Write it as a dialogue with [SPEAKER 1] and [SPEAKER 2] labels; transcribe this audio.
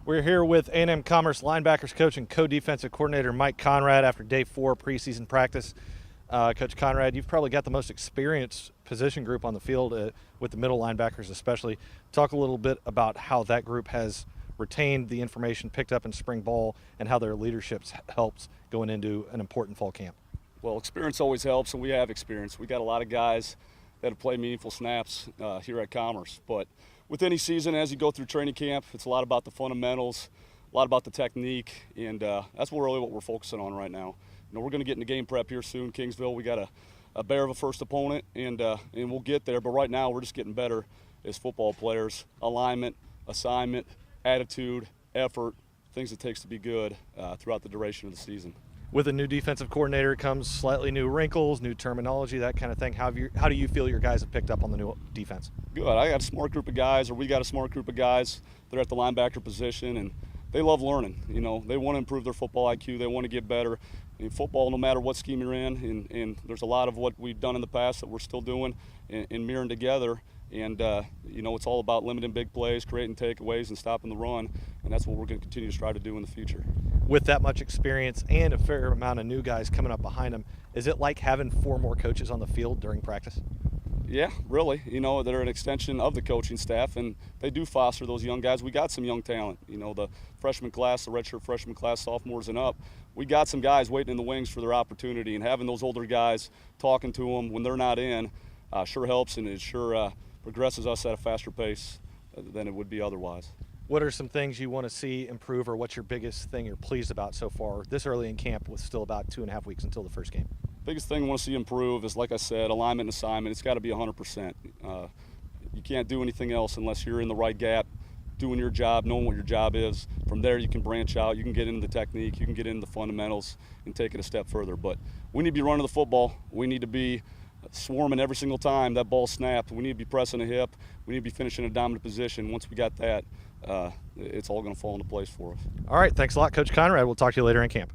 [SPEAKER 1] We're here with A&M Commerce linebackers coach and co-defensive coordinator Mike Conrad after day 4 preseason practice. Coach Conrad, you've probably got the most experienced position group on the field with the middle linebackers especially. Talk a little bit about how that group has retained the information picked up in spring ball and how their leadership helps going into an important fall camp.
[SPEAKER 2] Well, experience always helps, and we have experience. We got a lot of guys that have played meaningful snaps here at Commerce. But with any season, as you go through training camp, it's a lot about the fundamentals, a lot about the technique, and that's really what we're focusing on right now. You know, we're going to get into game prep here soon. Kingsville, we got a bear of a first opponent, and we'll get there. But right now, we're just getting better as football players. Alignment, assignment, attitude, effort, things it takes to be good throughout the duration of the season.
[SPEAKER 1] With a new defensive coordinator comes slightly new wrinkles, new terminology, that kind of thing. How do you feel your guys have picked up on the new defense?
[SPEAKER 2] Good. I got a smart group of guys, or we got a smart group of guys that are at the linebacker position, and they love learning. You know, they want to improve their football IQ. They want to get better. In football, no matter what scheme you're in, and there's a lot of what we've done in the past that we're still doing and mirroring together. And, you know, it's all about limiting big plays, creating takeaways, and stopping the run. And that's what we're going to continue to strive to do in the future.
[SPEAKER 1] With that much experience and a fair amount of new guys coming up behind them, is it like having 4 more coaches on the field during practice?
[SPEAKER 2] Yeah, really. You know, they're an extension of the coaching staff, and they do foster those young guys. We got some young talent. You know, the freshman class, the redshirt freshman class, sophomores and up. We got some guys waiting in the wings for their opportunity, and having those older guys talking to them when they're not in sure helps, and it sure progresses us at a faster pace than it would be otherwise.
[SPEAKER 1] What are some things you want to see improve, or what's your biggest thing you're pleased about so far this early in camp with still about 2.5 weeks until the first game?
[SPEAKER 2] Biggest thing I want to see improve is, like I said, alignment and assignment. It's got to be 100%. You can't do anything else unless you're in the right gap, doing your job, knowing what your job is. From there, you can branch out. You can get into the technique. You can get into the fundamentals and take it a step further. But we need to be running the football. We need to be swarming every single time that ball snapped. We need to be pressing a hip. We need to be finishing a dominant position. Once we got that, it's all going to fall into place for us.
[SPEAKER 1] All right, thanks a lot, Coach Conrad. We'll talk to you later in camp.